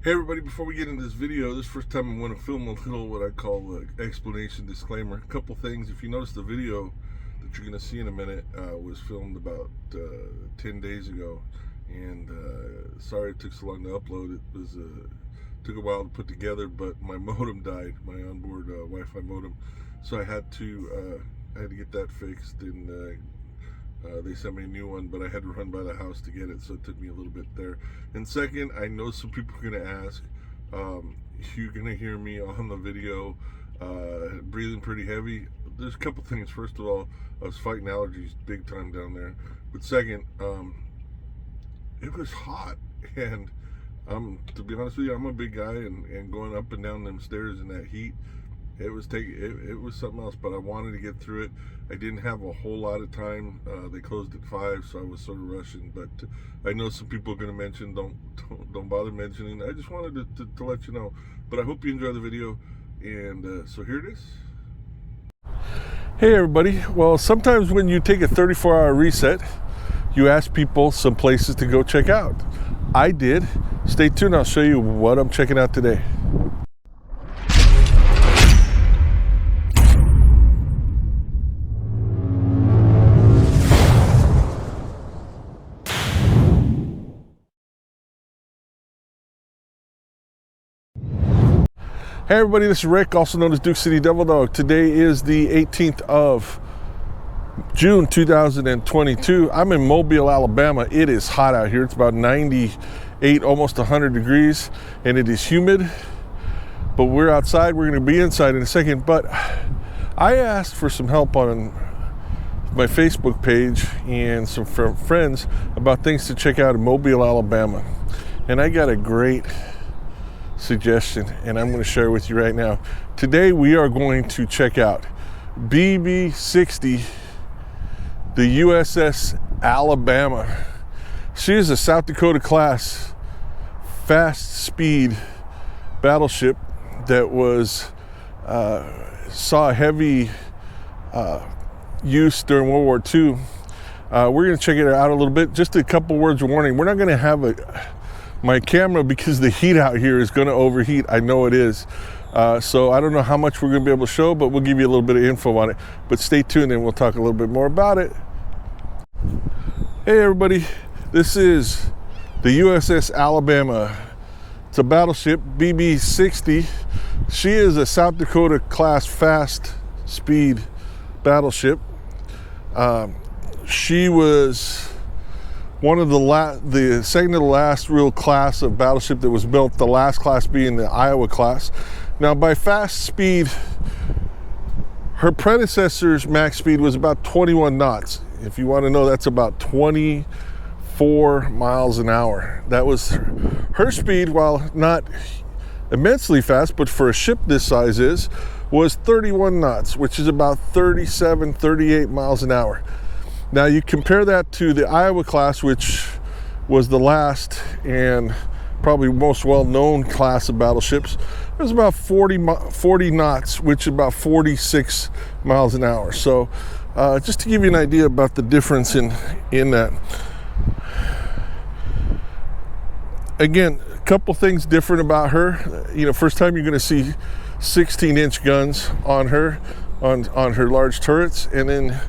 Hey everybody, before we get into this video, this is the first time I want to film a little what I call explanation disclaimer. A couple things. If you notice, the video that you're going to see in a minute was filmed about 10 days ago, and sorry it took so long to upload. It was took a while to put together, but my modem died, my onboard Wi-Fi modem, so I had to get that fixed, and they sent me a new one, but I had to run by the house to get it, so it took me a little bit there. And second, I know some people are going to ask, you're going to hear me on the video breathing pretty heavy. There's a couple things. First of all, I was fighting allergies big time down there. But second, it was hot, and to be honest with you, I'm a big guy, and going up and down them stairs in that heat, it was something else. But I wanted to get through it. I didn't have a whole lot of time. They closed at 5, so I was sort of rushing. But I know some people are going to mention, don't bother mentioning. I just wanted to let you know. But I hope you enjoy the video, and so here it is. Hey everybody. Well, sometimes when you take a 34-hour reset, you ask people some places to go check out. I did. Stay tuned. I'll show you what I'm checking out today. Hey everybody, this is Rick, also known as Duke City Devil Dog. Today is the 18th of June 2022. I'm in Mobile, Alabama. It is hot out here. It's about 98, almost 100 degrees, and it is humid. But we're outside. We're going to be inside in a second. But I asked for some help on my Facebook page and some friends about things to check out in Mobile, Alabama. And I got a great suggestion, and I'm going to share with you right now. Today we are going to check out BB-60, the USS Alabama. She is a South Dakota class fast speed battleship that was saw heavy use during World War II. We're going to check it out a little bit. Just a couple words of warning. We're not going to have my camera, because the heat out here is going to overheat. I know it is. So I don't know how much we're going to be able to show, but we'll give you a little bit of info on it. But stay tuned and we'll talk a little bit more about it. Hey everybody, this is the USS Alabama. It's a battleship, BB-60. She is a South Dakota class fast speed battleship. She was one of the second to the last real class of battleship that was built, the last class being the Iowa class. Now, by fast speed, her predecessor's max speed was about 21 knots. If you want to know, that's about 24 miles an hour. That was her speed, while not immensely fast, but for a ship this size was 31 knots, which is about 37, 38 miles an hour. Now you compare that to the Iowa class, which was the last and probably most well-known class of battleships. It was about 40 knots, which is about 46 miles an hour. So just to give you an idea about the difference in that. Again, a couple things different about her. You know, first time you're going to see 16-inch guns on her, on her large turrets, and then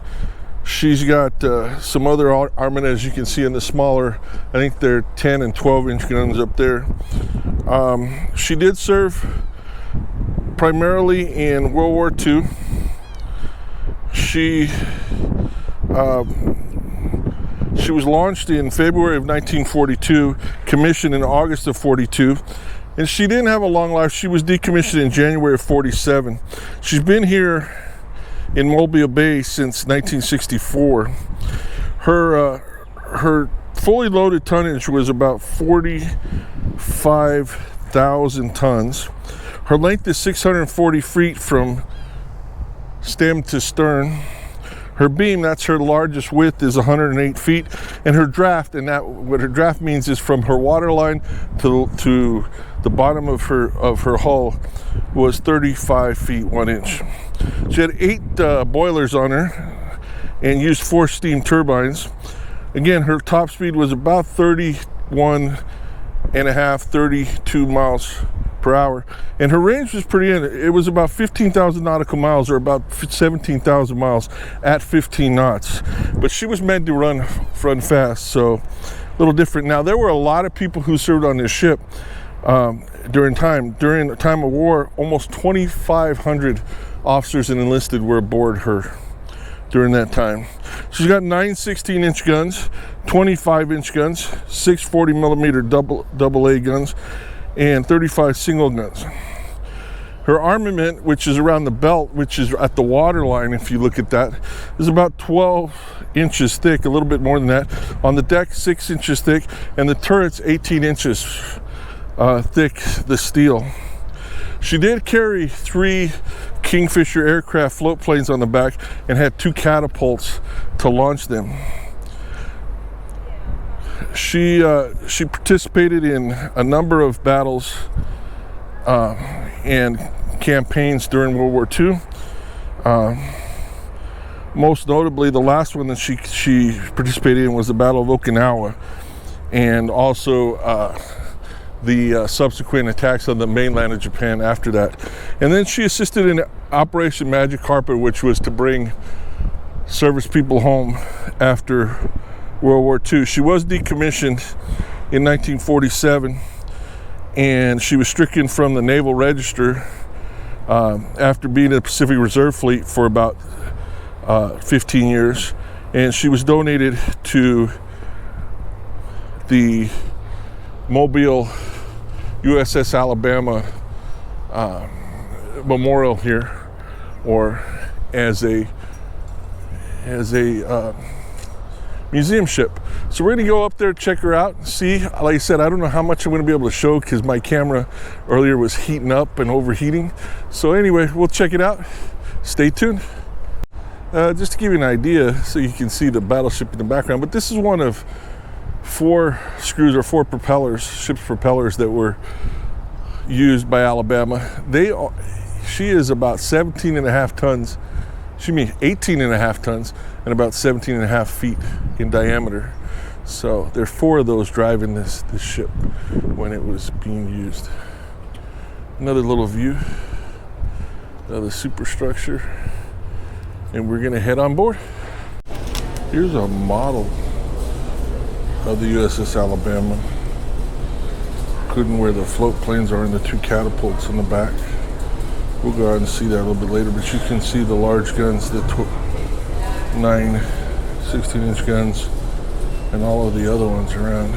she's got some other armament, as you can see in the smaller, I think they're 10 and 12-inch guns up there. She did serve primarily in World War II. She was launched in February of 1942, commissioned in August of 42, and she didn't have a long life. She was decommissioned in January of 47. She's been here in Mobile Bay since 1964. Her fully loaded tonnage was about 45,000 tons. Her length is 640 feet from stem to stern. Her beam, that's her largest width, is 108 feet, and her draft, and that what her draft means is from her waterline to the bottom of her hull, was 35 feet 1 inch. She had 8 boilers on her and used 4 steam turbines. Again, her top speed was about 31 and a half, 32 miles per hour. And her range was pretty in. It was about 15,000 nautical miles, or about 17,000 miles at 15 knots. But she was meant to run fast, so a little different. Now, there were a lot of people who served on this ship during the time of war. Almost 2,500 officers and enlisted were aboard her during that time. She's got 9 16-inch guns, 25-inch guns, 6 40-millimeter double A guns, and 35 single guns. Her armament, which is around the belt, which is at the waterline, if you look at that, is about 12 inches thick, a little bit more than that. On the deck, 6 inches thick, and the turret's 18 inches thick, the steel. She did carry 3 Kingfisher aircraft float planes on the back and had 2 catapults to launch them. She participated in a number of battles and campaigns during World War II. Most notably, the last one that she participated in was the Battle of Okinawa, and also the subsequent attacks on the mainland of Japan after that. And then she assisted in Operation Magic Carpet, which was to bring service people home after World War II. She was decommissioned in 1947, and she was stricken from the Naval Register after being in the Pacific Reserve Fleet for about 15 years. And she was donated to the Mobile USS Alabama memorial here, or as a museum ship. So we're gonna go up there, check her out, see. Like I said, I don't know how much I'm gonna be able to show because my camera earlier was heating up and overheating. So anyway, we'll check it out. Stay tuned. Just to give you an idea, so you can see the battleship in the background, but this is one of 4 screws or 4 propellers, ship's propellers, that were used by Alabama. She is about 17 and a half tons. She means 18 and a half tons and about 17 and a half feet in diameter. So there are 4 of those driving this ship when it was being used. Another little view of the superstructure, and we're gonna head on board. Here's a model of the USS Alabama, including where the float planes are and the 2 catapults in the back. We'll go out and see that a little bit later, but you can see the large guns, the 9 16-inch guns, and all of the other ones around.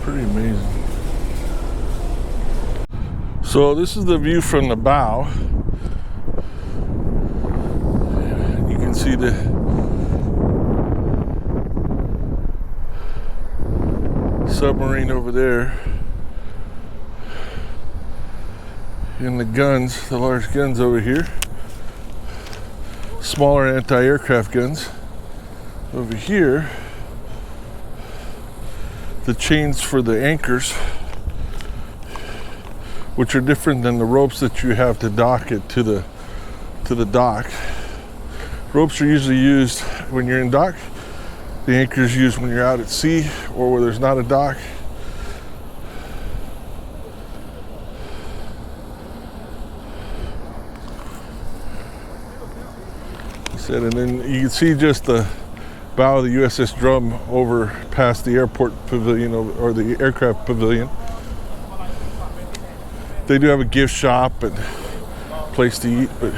Pretty amazing. So this is the view from the bow. You can see the submarine over there, and the guns, the large guns over here, smaller anti-aircraft guns over here, the chains for the anchors, which are different than the ropes that you have to dock it to the dock. Ropes are usually used when you're in dock. The anchor is used when you're out at sea or where there's not a dock. And then you can see just the bow of the USS Drum over past the airport pavilion, or the aircraft pavilion. They do have a gift shop and place to eat, but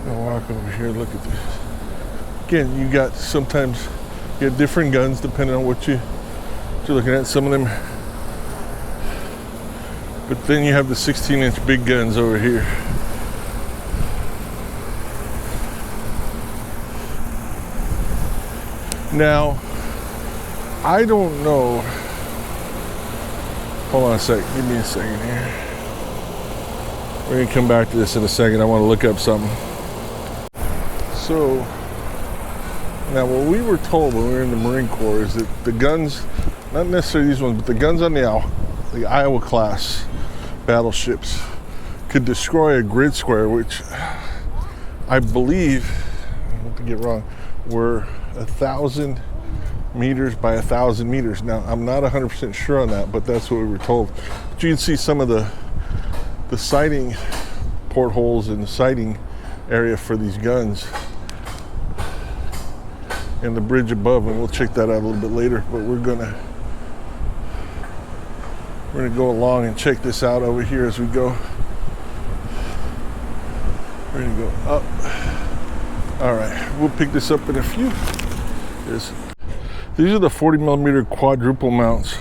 I'll walk over here, look at this. Again, you got sometimes you have different guns depending on what you're looking at. Some of them, but then you have the 16-inch big guns over here. Now, I don't know. Hold on a sec. Give me a second here. We're going to come back to this in a second. I want to look up something. So, now what we were told when we were in the Marine Corps is that the guns, not necessarily these ones, but the guns on the Iowa class battleships could destroy a grid square, which I believe, I don't want to get wrong, were 1,000 meters by 1,000 meters. Now, I'm not 100% sure on that, but that's what we were told. But you can see some of the sighting portholes and the sighting area for these guns and the bridge above, and we'll check that out a little bit later. But we're gonna go along and check this out over here as we go. We're gonna go up. All right, we'll pick this up in a few. These are the 40mm quadruple mounts.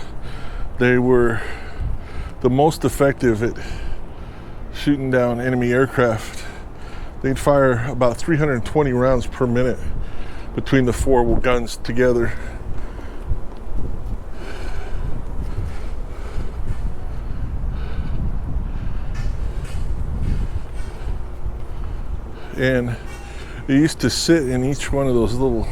They were the most effective at shooting down enemy aircraft. They'd fire about 320 rounds per minute between the four guns together. And they used to sit in each one of those little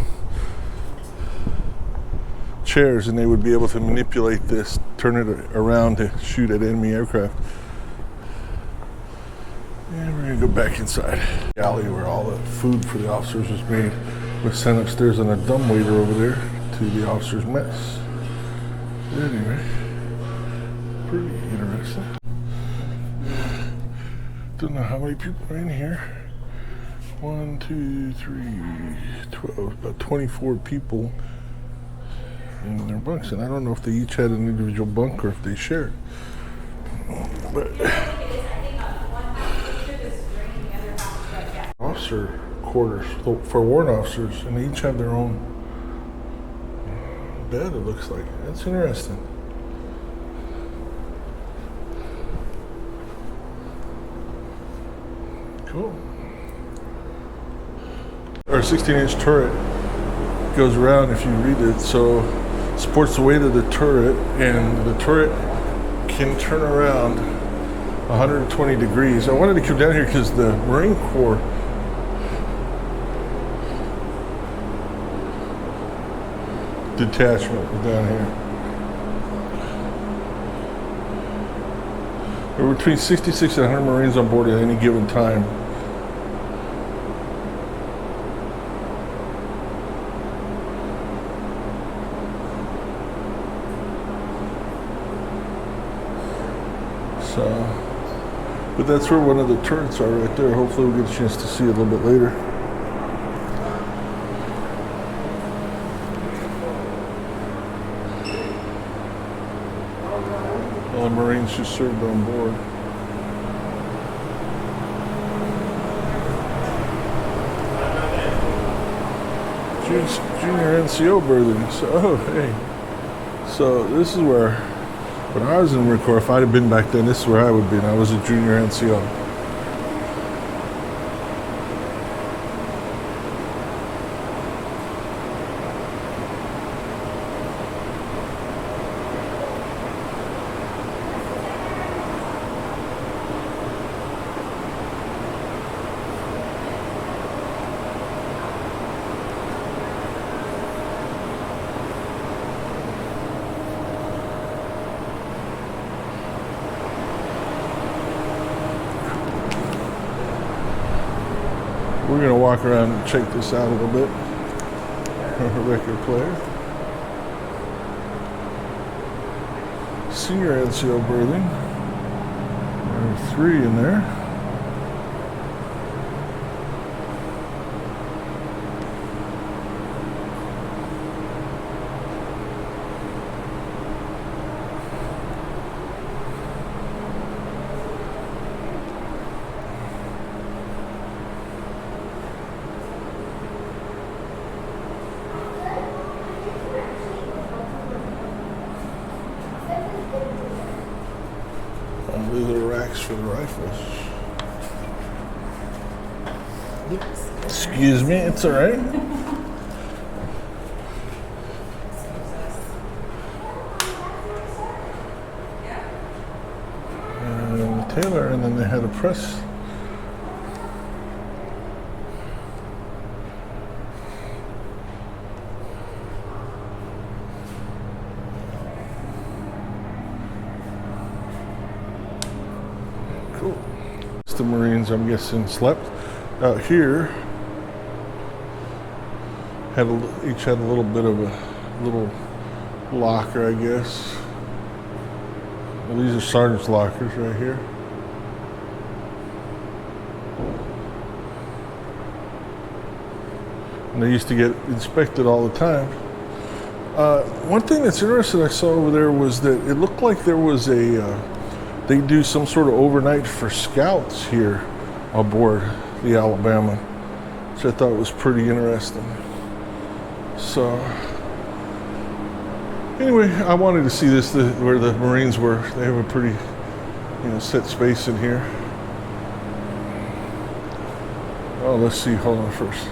chairs, and they would be able to manipulate this, turn it around to shoot at enemy aircraft. And we're gonna go back inside the alley where all the food for the officers was made. Was sent upstairs on a dumbwaiter over there to the officers' mess. Anyway, pretty interesting. Don't know how many people are in here. 1, 2, 3, 12, about 24 people in their bunks, and I don't know if they each had an individual bunk or if they shared. But officer quarters for warrant officers, and they each have their own bed, it looks like. That's interesting. Cool. Our 16-inch turret goes around, if you read it, so supports the weight of the turret, and the turret can turn around 120 degrees. I wanted to come down here because the Marine Corps detachment is down here. There are between 66 and 100 Marines on board at any given time. So, but that's where one of the turrets are right there. Hopefully we'll get a chance to see it a little bit later. All the Marines who served on board. Junior NCO berthing. So, oh, hey. So this is where, when I was in the Marine Corps, if I'd have been back then, this is where I would have been. I was a junior NCO. We're gonna walk around and check this out a little bit. A record player. Senior NCO berthing. There are 3 in there. These are racks for the rifles. Excuse me, it's all right. And the tailor, and then they had a press. Cool. The Marines, I'm guessing, slept out here. Each had a little bit of a little locker, I guess. Well, these are sergeant's lockers right here. And they used to get inspected all the time. One thing that's interesting I saw over there was that it looked like there was they do some sort of overnight for scouts here aboard the Alabama, which I thought was pretty interesting. So, anyway, I wanted to see this, where the Marines were. They have a pretty, set space in here. Oh, let's see, hold on first.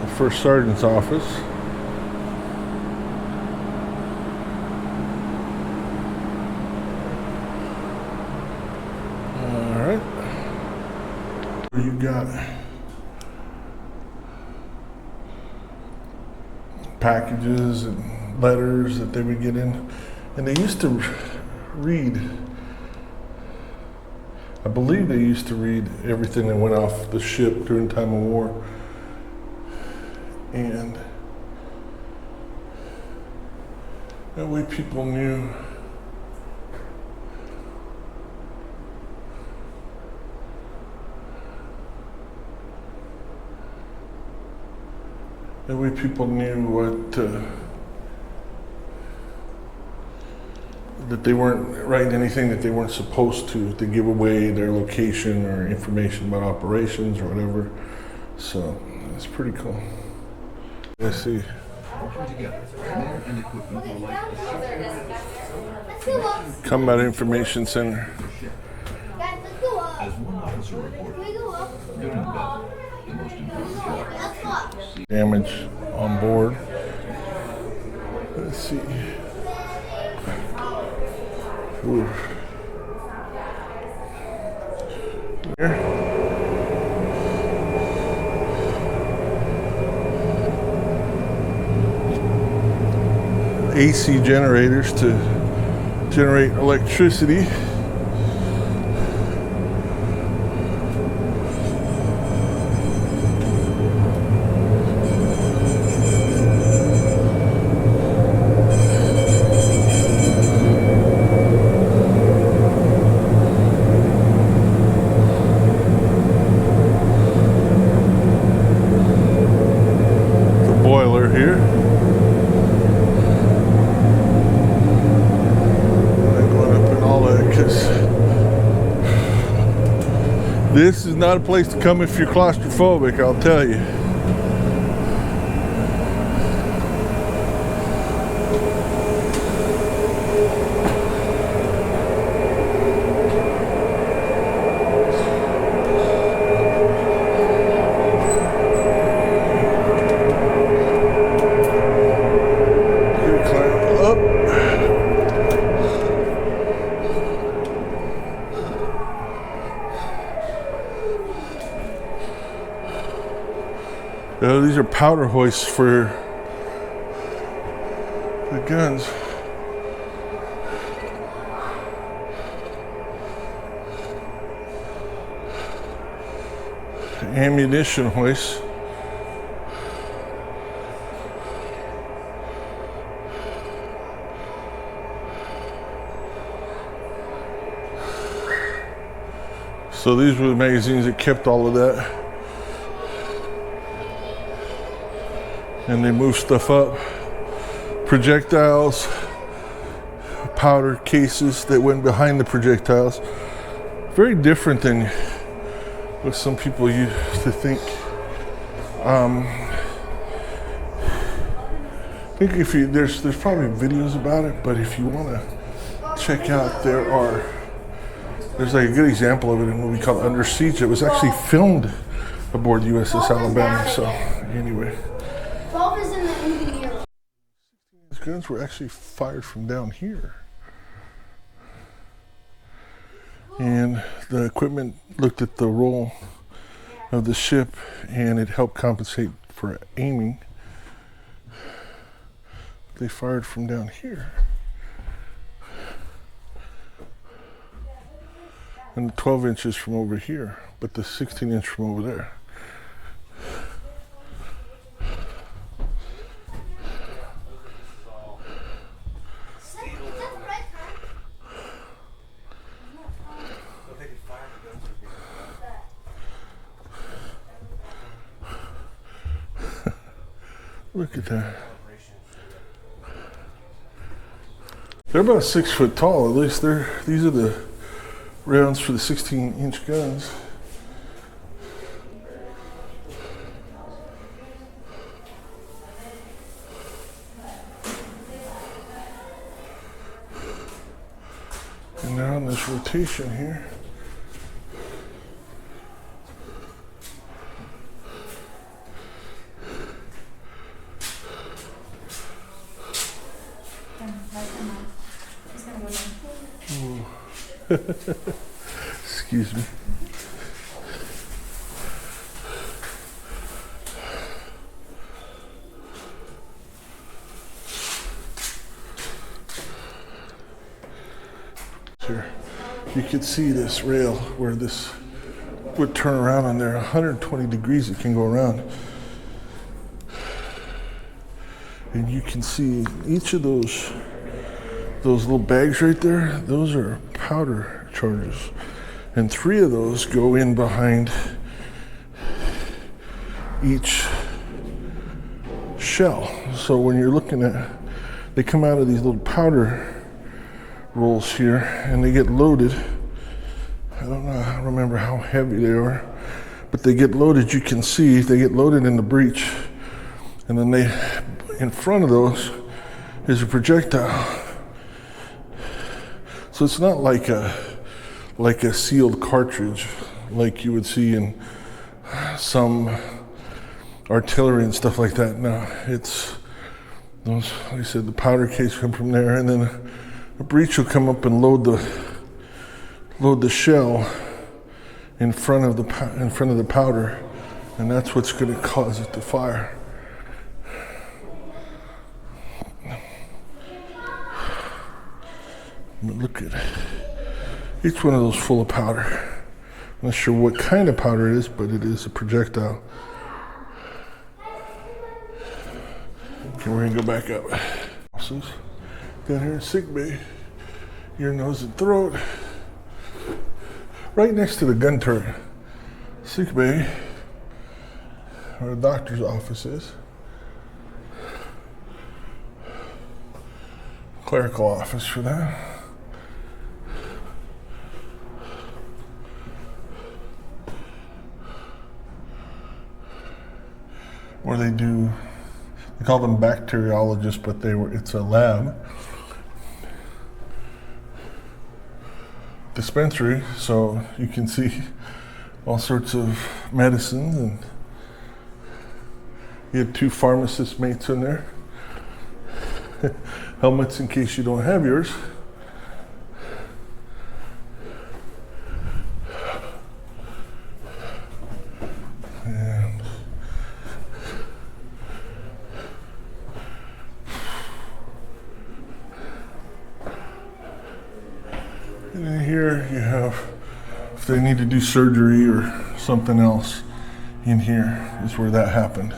The first sergeant's office. All right. You got packages and letters that they would get in, and they used to read, I believe they used to read everything that went off the ship during time of war. And that way people knew what that they weren't writing anything that they weren't supposed to give away their location or information about operations or whatever. So it's pretty cool. Let's see. Combat Information Center. Damage on board. Let's see. Ooh. Here. AC generators to generate electricity. The boiler here. This is not a place to come if you're claustrophobic, I'll tell you. These are powder hoists for the guns. Ammunition hoists. So these were the magazines that kept all of that. And they move stuff up. Projectiles, powder cases that went behind the projectiles. Very different than what some people used to think. I think if you there's probably videos about it, but if you want to check out, there's like a good example of it in a movie called Under Siege. It was actually filmed aboard USS Alabama. So anyway. These guns were actually fired from down here. And the equipment looked at the roll of the ship and it helped compensate for aiming. They fired from down here. And 12 inches from over here, but the 16 inch from over there. Look at that. They're about 6 foot tall. At least these are the rounds for the 16-inch guns. And now in this rotation here. Excuse me. Here, you can see this rail where this would turn around on there. 120 degrees it can go around. And you can see each of those little bags right there, those are powder charges. And 3 of those go in behind each shell. So when you're looking at, they come out of these little powder rolls here and they get loaded. I don't remember how heavy they are, but they get loaded. You can see they get loaded in the breech, and then in front of those is a projectile. So it's not like a sealed cartridge like you would see in some artillery and stuff like that. No, it's those, like I said, the powder case come from there, and then a breech will come up and load the shell in front of the powder, and that's what's going to cause it to fire. But look at each one of those full of powder. I'm not sure what kind of powder it is, but it is a projectile. Okay, we're gonna go back up. Down here in sick bay, ear, nose, and throat. Right next to the gun turret. Sick bay, where the doctor's office is. Clerical office for that. Where they call them bacteriologists, but it's a lab. Dispensary, so you can see all sorts of medicines, and you have 2 pharmacist mates in there. Helmets in case you don't have yours. And then here you have, if they need to do surgery or something else, in here is where that happened.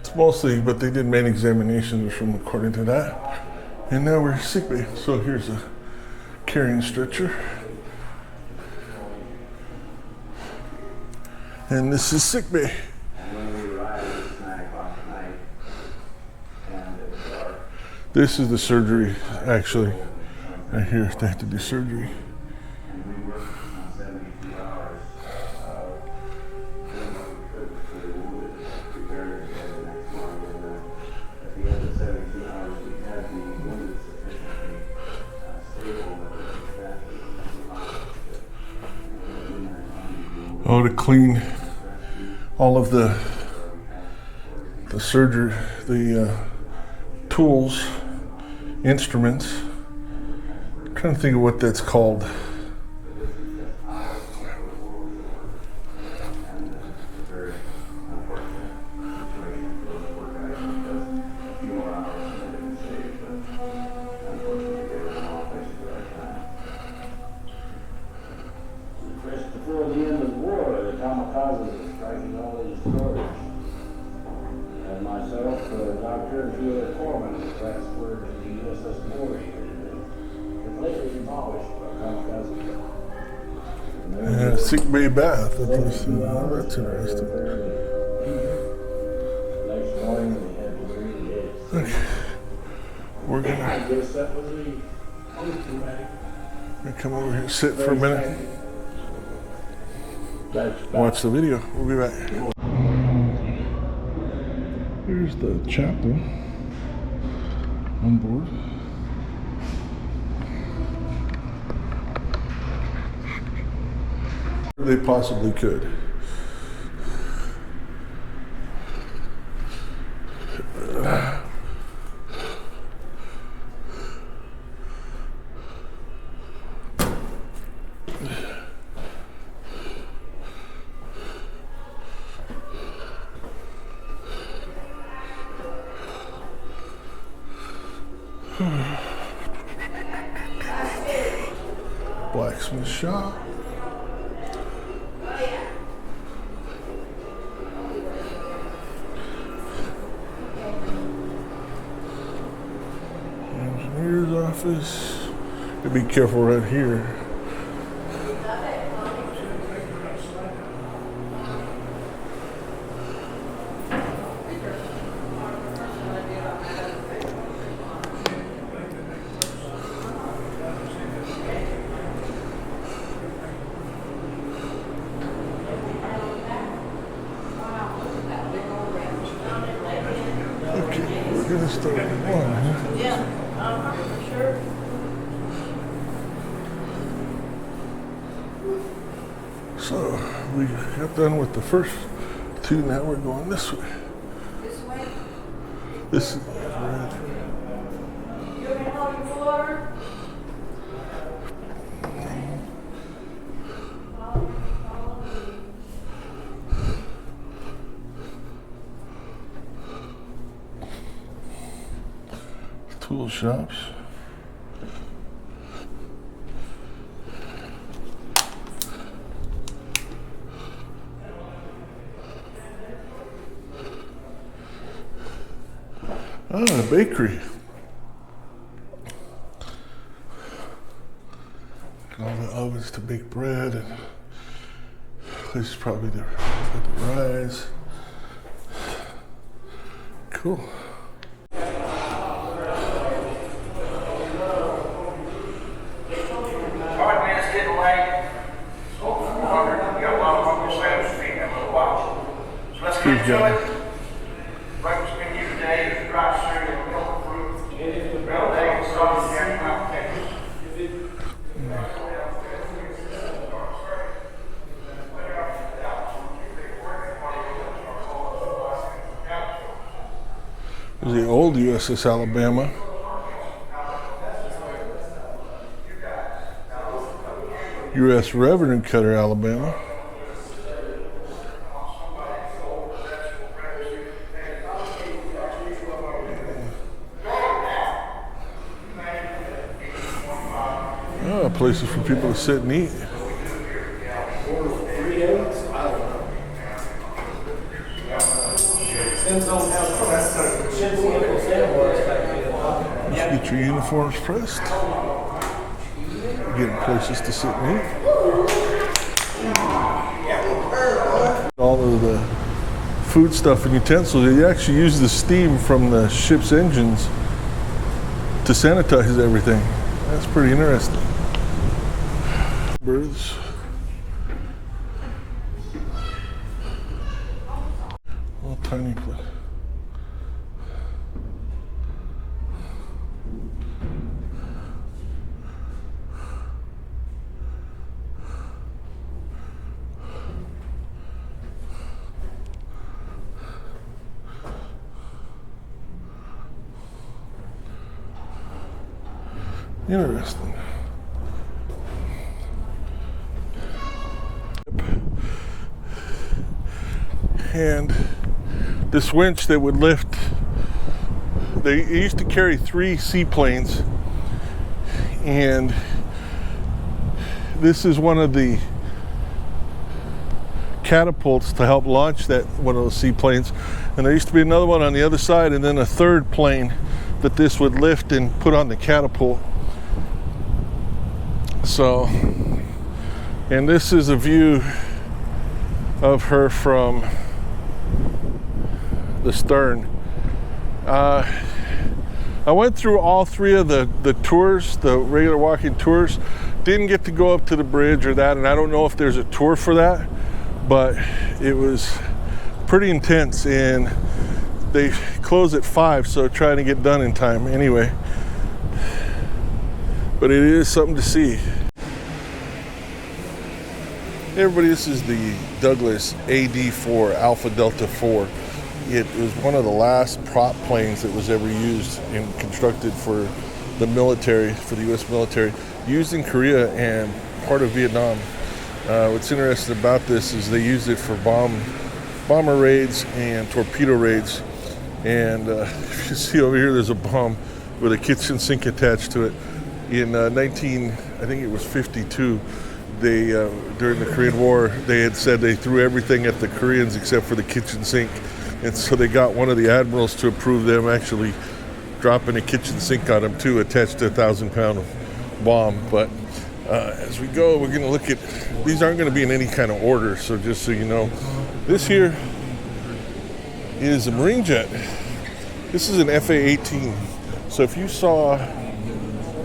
It's mostly, but they did main examinations from according to that. And now we're sick bay. So here's a carrying stretcher. And this is sick bay. This is the surgery, actually. Right here, they have to do surgery. Oh, to clean all of the surgery, the tools, instruments. I'm trying to think of what that's called. Before the end of the war, the kamikazes were striking all these stores. And myself, the doctor, and 2 other foremen were transferred to the USS Alabama. It later demolished by kamikaze. And Yeah, sick bay bath. That's interesting. Next morning, we had to read it. Okay. We're I gonna guess that was come over here, sit for a minute, that's watch the video. We'll be back. Here's the chapel on board. They possibly could. Blacksmith shop. Engineer's office. You be careful right here. Okay, we're gonna start with one, huh? Yeah, for sure. So we got done with the first two. Now we're going this way. This way. This is right. You want me to help you pull over? Tool shops. Ah, a bakery. All the ovens to bake bread, and this is probably the rise. Cool. Good job. This is the old USS Alabama. U.S. Revenue Cutter, Alabama. Oh, places for people to sit and eat. Just get your uniforms pressed. Getting places to sit and eat. All of the food stuff and utensils, they actually use the steam from the ship's engines to sanitize everything. That's pretty interesting. Birds. Little tiny place. Interesting. And this winch that would lift, they used to carry 3 seaplanes, and this is one of the catapults to help launch that one of those seaplanes. And there used to be another one on the other side, and then a third plane that this would lift and put on the catapult. So And this is a view of her from the stern. I went through all three of the tours, the regular walking tours. Didn't get to go up to the bridge or that, and I don't know if there's a tour for that, but it was pretty intense, and they close at 5, so trying to get done in time anyway. But it is something to see. Hey everybody, this is the Douglas AD-4, Alpha Delta 4. It was one of the last prop planes that was ever used and constructed for the military, for the U.S. military, used in Korea and part of Vietnam. What's interesting about this is they used it for bomber raids and torpedo raids. And if you see over here, there's a bomb with a kitchen sink attached to it. In I think it was 52, they during the Korean War, they had said they threw everything at the Koreans except for the kitchen sink. And so they got one of the admirals to approve them actually dropping a kitchen sink on them too, attached to a 1,000-pound bomb. But as we go, we're going to look at, these aren't going to be in any kind of order, so just so you know. This here is a Marine jet. This is an FA-18. So if you saw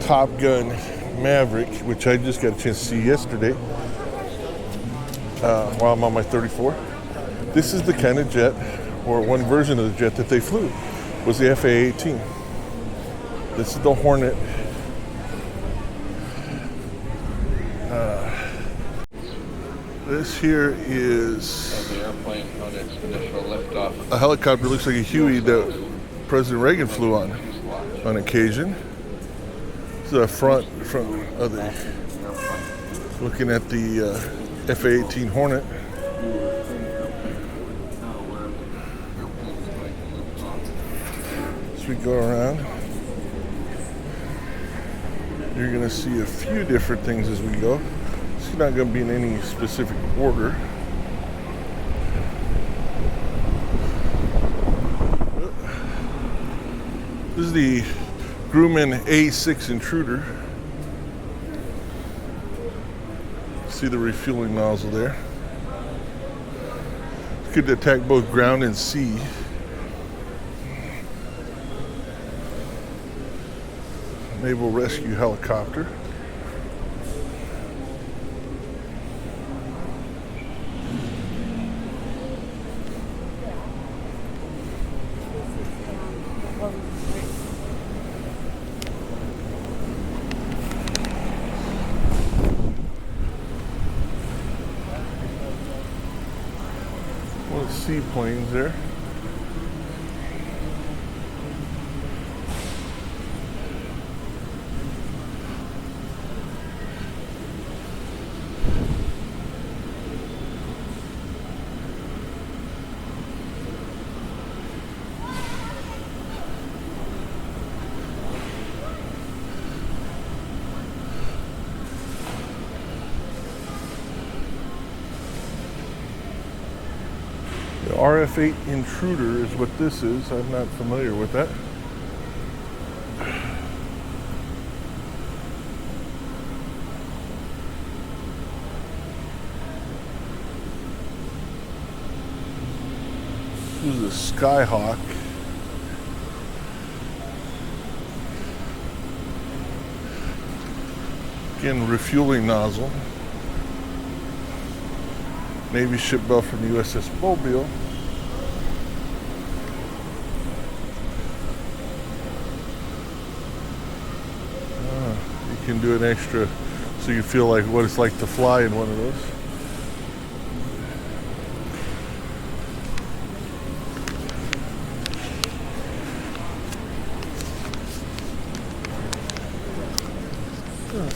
Top Gun Maverick, which I just got a chance to see yesterday while I'm on my 34, this is the kind of jet, or one version of the jet that they flew, was the FA-18. This is the Hornet. This here is the airplane on its initial liftoff. A helicopter. Looks like a Huey that President Reagan flew on occasion. This is the front of the, looking at the FA-18 Hornet. As we go around, you're going to see a few different things as we go. It's not going to be in any specific order. This is the Grumman A6 Intruder. See the refueling nozzle there. It could attack both ground and sea. Naval Rescue Helicopter. One of the seaplanes there. The RF-8 Intruder is what this is. I'm not familiar with that. This is a Skyhawk. Again, refueling nozzle. Navy ship bell from the USS Mobile. You can do an extra so you feel like what it's like to fly in one of those.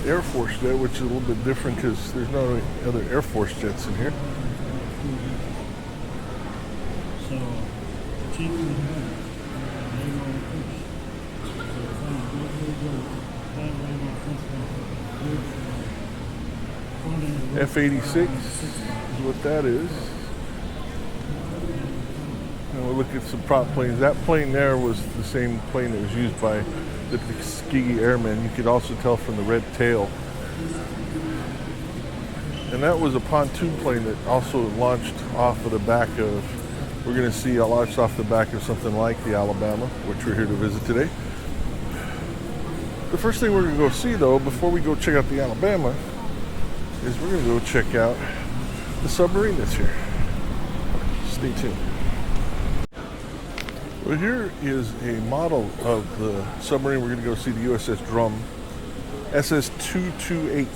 Air Force jet, which is a little bit different because there's no other Air Force jets in here. So, F-86 is what that is. And we'll look at some prop planes. That plane there was the same plane that was used by the Tuskegee Airmen. You could also tell from the red tail. And that was a pontoon plane that also launched off of the back of, we're going to see launched off the back of something like the Alabama, which we're here to visit today. The first thing we're going to go see, though, before we go check out the Alabama, is we're going to go check out the submarine that's here. Stay tuned. Well, here is a model of the submarine. We're going to go see the USS Drum, SS 228.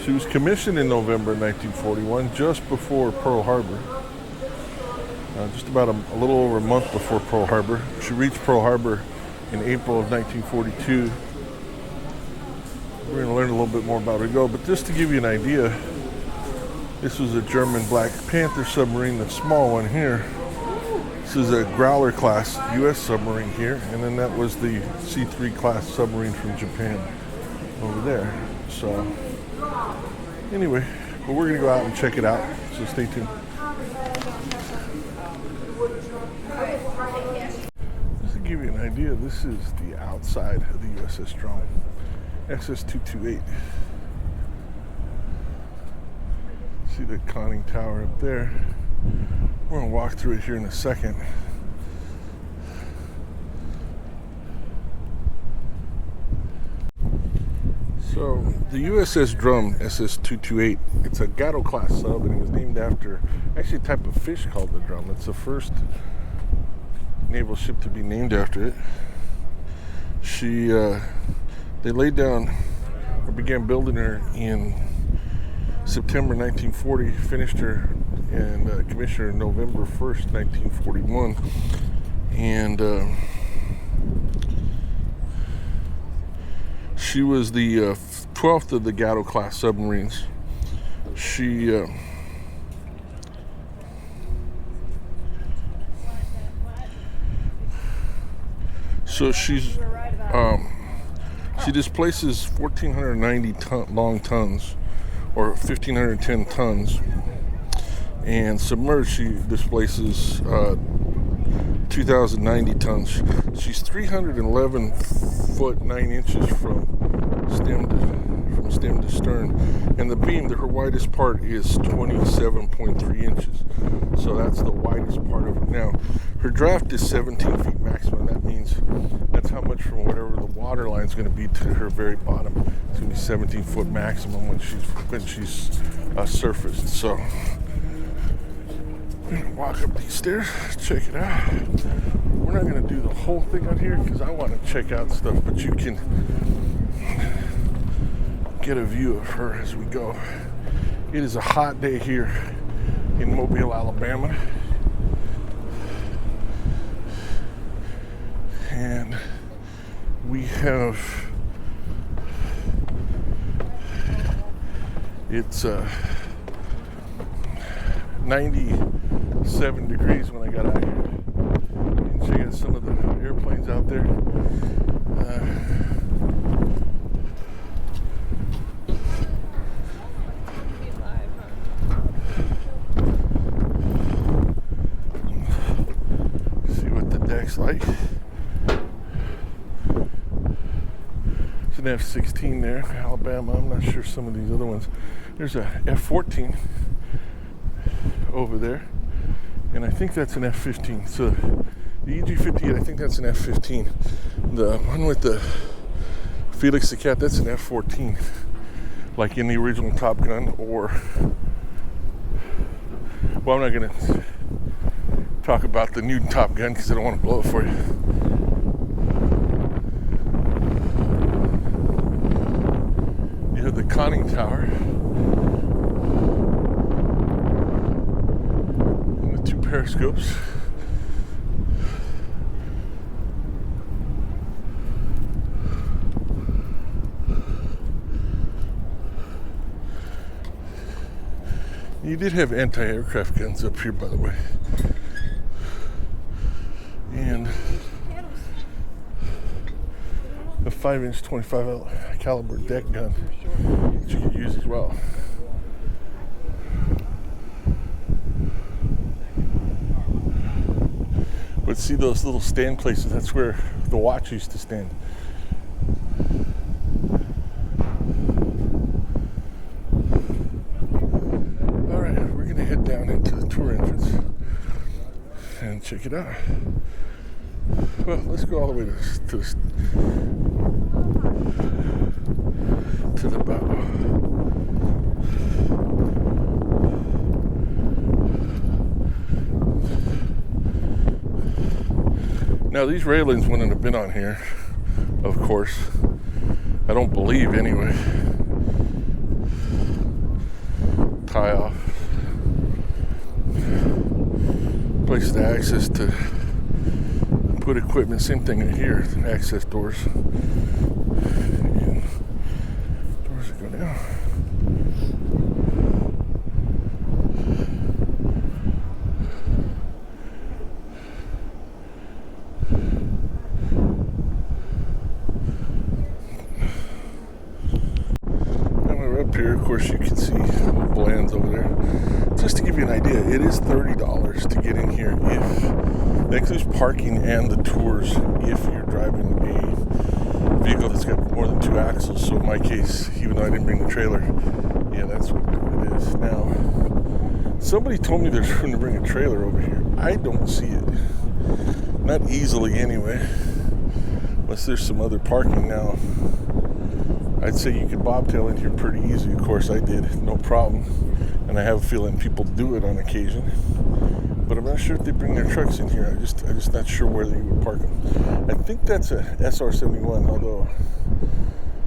She was commissioned in November 1941, just before Pearl Harbor. Just about a little over a month before Pearl Harbor. She reached Pearl Harbor in April of 1942. We're going to learn a little bit more about her go, but just to give you an idea, this was a German Black Panther submarine, the small one here. This is a Growler class U.S. submarine here, and then that was the C-3 class submarine from Japan over there. So anyway, but we're gonna go out and check it out, so stay tuned. Just to give you an idea, this is the outside of the USS Drum, SS 228. See the conning tower up there. We're gonna walk through it here in a second. So the USS Drum, SS 228, it's a Gatto class sub, and it was named after actually a type of fish called the drum. It's the first naval ship to be named after it. They laid down or began building her in September 1940, finished her and commissioned her November 1st, 1941. And she was the 12th of the Gatto class submarines. She displaces 1,490 long tons, or 1,510 tons, and submerged she displaces 2,090 tons. She's 311 foot 9 inches from stem to stern, and the beam, her widest part is 27.3 inches. So that's the widest part of it. Now, her draft is 17 feet maximum. That means that's how much from whatever the water line is going to be to her very bottom. It's going to be 17 foot maximum when she's surfaced. So we're going to walk up these stairs, check it out. We're not going to do the whole thing on here because I want to check out stuff, but you can get a view of her as we go. It is a hot day here in Mobile, Alabama. And we have, it's 97 degrees when I got out here. You can check out some of the airplanes out there. See what the deck's like. It's an F-16 there, Alabama. I'm not sure some of these other ones. There's a F-14 over there, and I think that's an F-15. So the EG-58, I think that's an F-15. The one with the Felix the Cat, that's an F-14, like in the original Top Gun. Or, well, I'm not gonna talk about the new Top Gun because I don't want to blow it for you. You have the conning tower and the two periscopes. You did have anti-aircraft guns up here, by the way. And a 5-inch 25 caliber deck gun that you could use as well. But see those little stand places, that's where the watch used to stand. head down into the tour entrance and check it out. Well, let's go all the way to the bow. Now these railings wouldn't have been on here, of course. I don't believe anyway. Tie off. Place to access to put equipment. Same thing in here. Access doors. And doors that go down. Here, of course, you can see Bland's over there. Just to give you an idea, it is $30 to get in here if that includes parking and the tours if you're driving a vehicle that's got more than 2 axles. So in my case, even though I didn't bring the trailer, yeah, that's what it is. Now, somebody told me there's room to bring a trailer over here. I don't see it. Not easily anyway, unless there's some other parking now. I'd say you could bobtail in here pretty easy. Of course, I did, no problem. And I have a feeling people do it on occasion. But I'm not sure if they bring their trucks in here. I'm just not sure where they would park them. I think that's a SR71, although,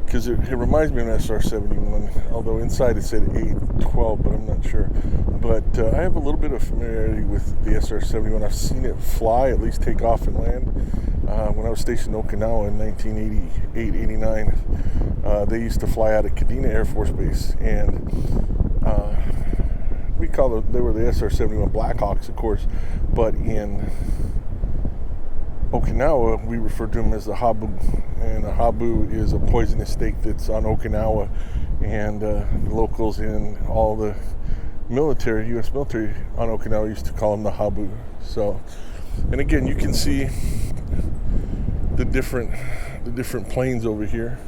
because it reminds me of an SR71, although inside it said 812, but I'm not sure. But I have a little bit of familiarity with the SR71. I've seen it fly, at least take off and land. When I was stationed in Okinawa in 1988-89, they used to fly out of Kadena Air Force Base, and they were the SR-71 Blackhawks, of course, but in Okinawa, we refer to them as the habu, and a habu is a poisonous snake that's on Okinawa, and the locals in all the military, U.S. military on Okinawa used to call them the habu. So, and again, you can see the different planes over here.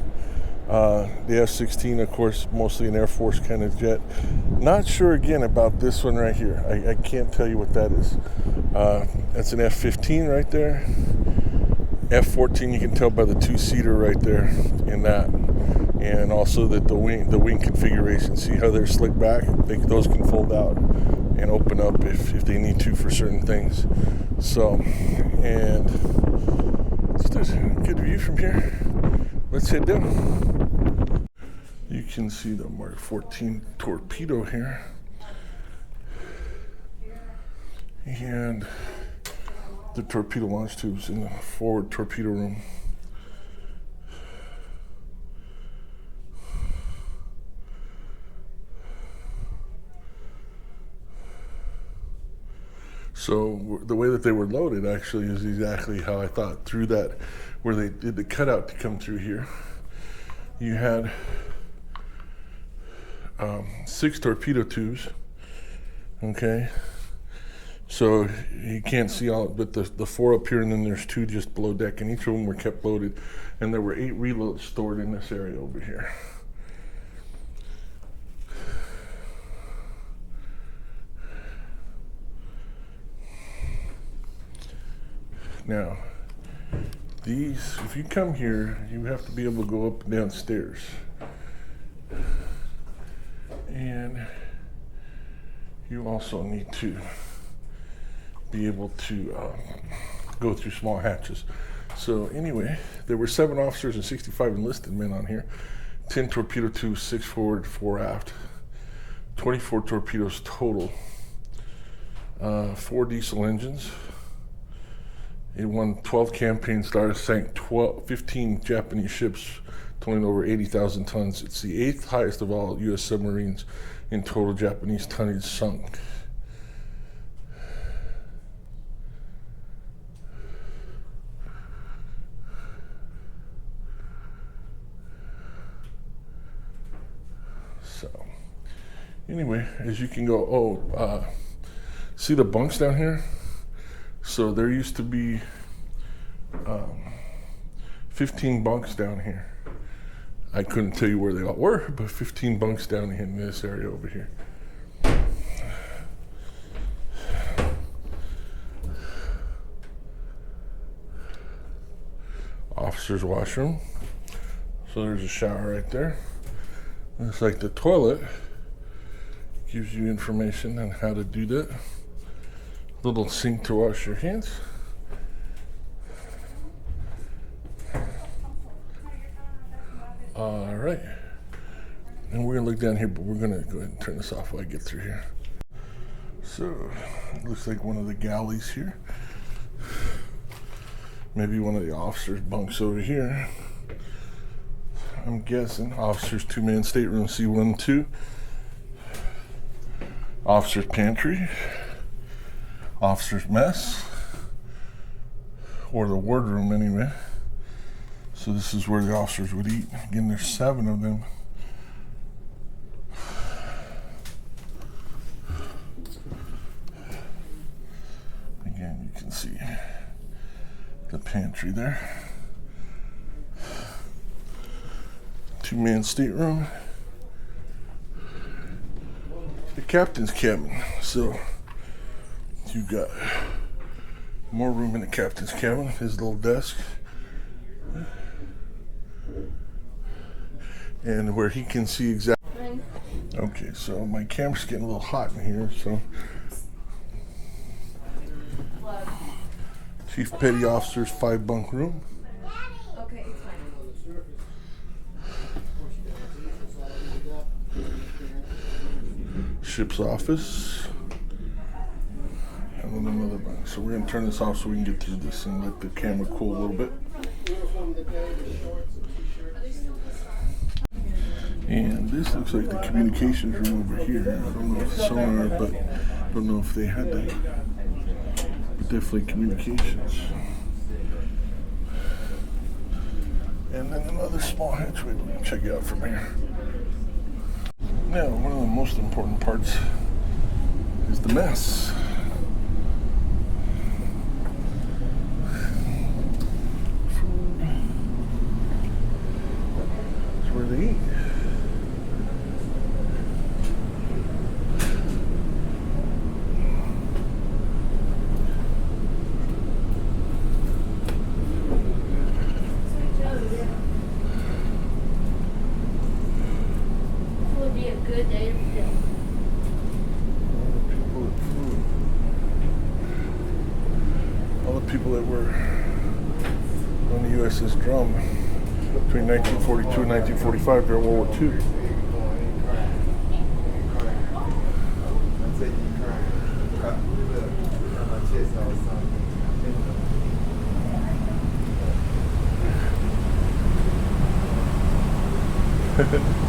The F-16, of course, mostly an Air Force kind of jet. Not sure again about this one right here. I can't tell you what that is. That's an F-15 right there. F-14, you can tell by the 2-seater right there in that, and also that the wing configuration. See how they're slicked back? Those can fold out and open up if they need to for certain things. So, and there's a good view from here. Let's head down. You can see the Mark 14 torpedo here. And the torpedo launch tubes in the forward torpedo room. So the way that they were loaded actually is exactly how I thought. Through that, where they did the cutout to come through here, you had 6 torpedo tubes. Okay, so you can't see all, but the 4 up here, and then there's 2 just below deck, and each of them were kept loaded, and there were 8 reloads stored in this area over here. Now, these, if you come here, you have to be able to go up and down stairs. And you also need to be able to go through small hatches. So anyway, there were 7 officers and 65 enlisted men on here. 10 torpedo tubes, 6 forward, 4 aft. 24 torpedoes total. 4 diesel engines. It won 12 campaign stars, sank 15 Japanese ships, totaling over 80,000 tons. It's the 8th highest of all U.S. submarines in total Japanese tonnage sunk. So, anyway, as you can go, see the bunks down here? So there used to be 15 bunks down here. I couldn't tell you where they all were, but 15 bunks down in this area over here. officer's washroom. So there's a shower right there. Looks like the toilet gives you information on how to do that. Little sink to wash your hands. All right. And we're gonna look down here, but we're gonna go ahead and turn this off while I get through here. So, it looks like one of the galleys here. Maybe one of the officers' bunks over here. I'm guessing officers' two-man stateroom C1 2. Officers' pantry. Officers' mess. Or the wardroom anyway. So this is where the officers would eat. Again, there's 7 of them. Again, you can see the pantry there. Two-man stateroom. The captain's cabin. So you got more room in the captain's cabin. His little desk. And where he can see exactly. Okay, so my camera's getting a little hot in here, so. Chief Petty Officer's 5-bunk room. Okay, it's fine. Ship's office. And then another bunk. So we're gonna turn this off so we can get through this and let the camera cool a little bit. And this looks like the communications room over here. I don't know if it's sonar, but I don't know if they had that. But definitely communications. And then another small hatchway we can check out from here. Now, one of the most important parts is the mess. Food. That's where they eat. Good day to film. All the people that were on the USS Drum between 1942 and 1945 during World War II.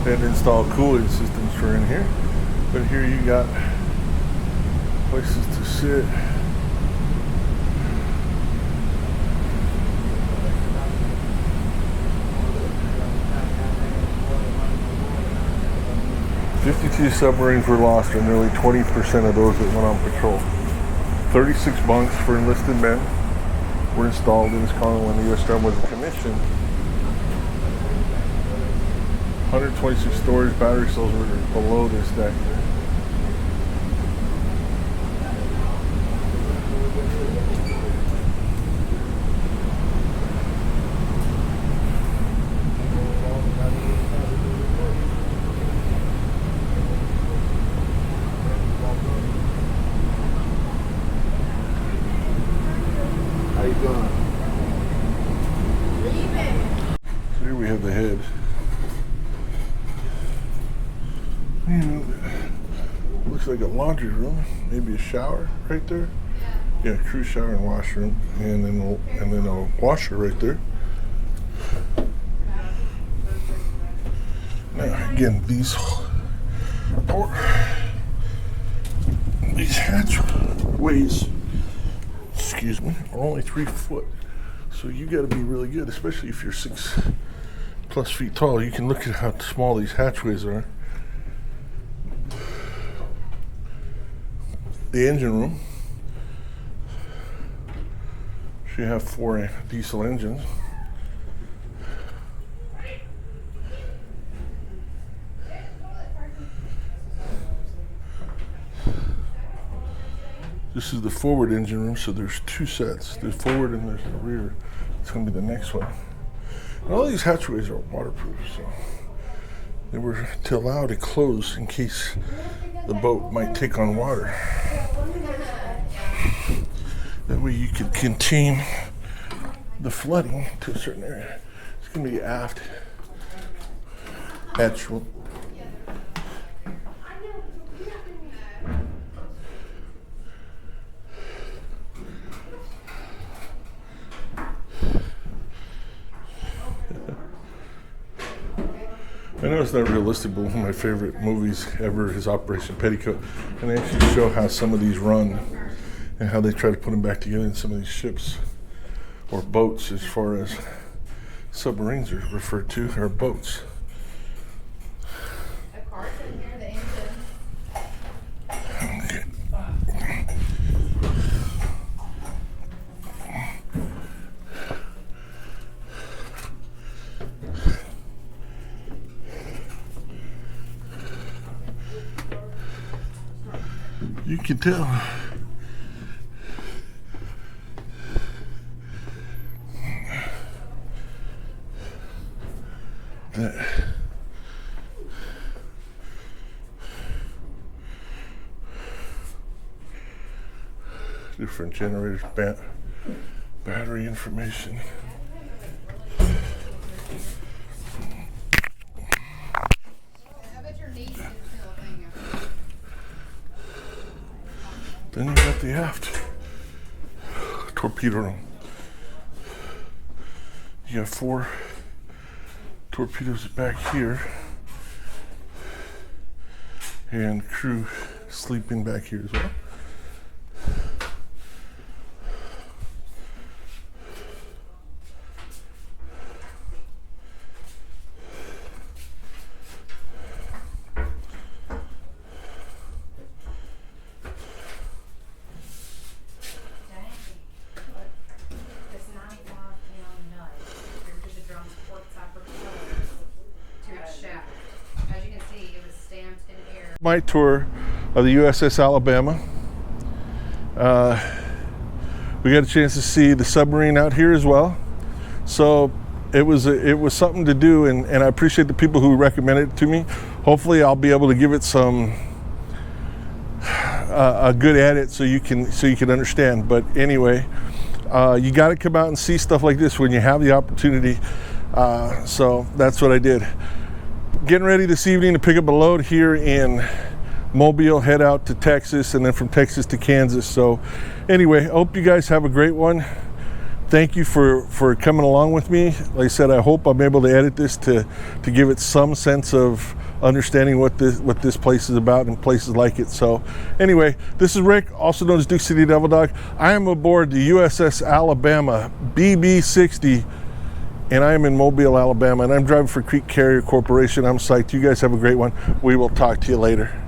They had to install cooling systems for in here. But here you got places to sit. "52 submarines were lost, and nearly 20% of those that went on patrol. 36 bunks for enlisted men were installed in this colony when the U.S. Drum was commissioned. 126 storage battery cells were below this deck. How you doing? So here we have the head. And looks like a laundry room, maybe a shower right there. Yeah, crew shower and washroom, and then a washer right there. Now again, these hatchways, excuse me, are only 3 foot. So you got to be really good, especially if you're 6+ feet tall. You can look at how small these hatchways are. The engine room. You have 4 diesel engines. This is the forward engine room, so there's 2 sets. There's forward and there's the rear. It's going to be the next one. All these hatchways are waterproof, so they were to allow to close in case the boat might take on water. That way you could contain the flooding to a certain area. It's going to be aft hatch. I know it's not realistic, but one of my favorite movies ever is Operation Petticoat. And they actually show how some of these run and how they try to put them back together in some of these ships or boats, as far as submarines are referred to, are boats. Okay. You can tell. That different generators, battery information. Then you got the aft torpedo room. You got 4 torpedoes back here, and crew sleeping back here as well. My tour of the USS Alabama. We got a chance to see the submarine out here as well. So it was something to do, and I appreciate the people who recommended it to me. Hopefully I'll be able to give it some a good edit so you can understand. But anyway, you got to come out and see stuff like this when you have the opportunity. So that's what I did. Getting ready this evening to pick up a load here in Mobile, head out to Texas, and then from Texas to Kansas. So anyway, I hope you guys have a great one. Thank you for coming along with me. Like I said, I hope I'm able to edit this to give it some sense of understanding what this place is about and places like it. So anyway, this is Rick, also known as Duke City Devil Dog. I am aboard the USS Alabama BB-60, and I am in Mobile, Alabama, and I'm driving for Crete Carrier Corporation. I'm psyched. You guys have a great one. We will talk to you later.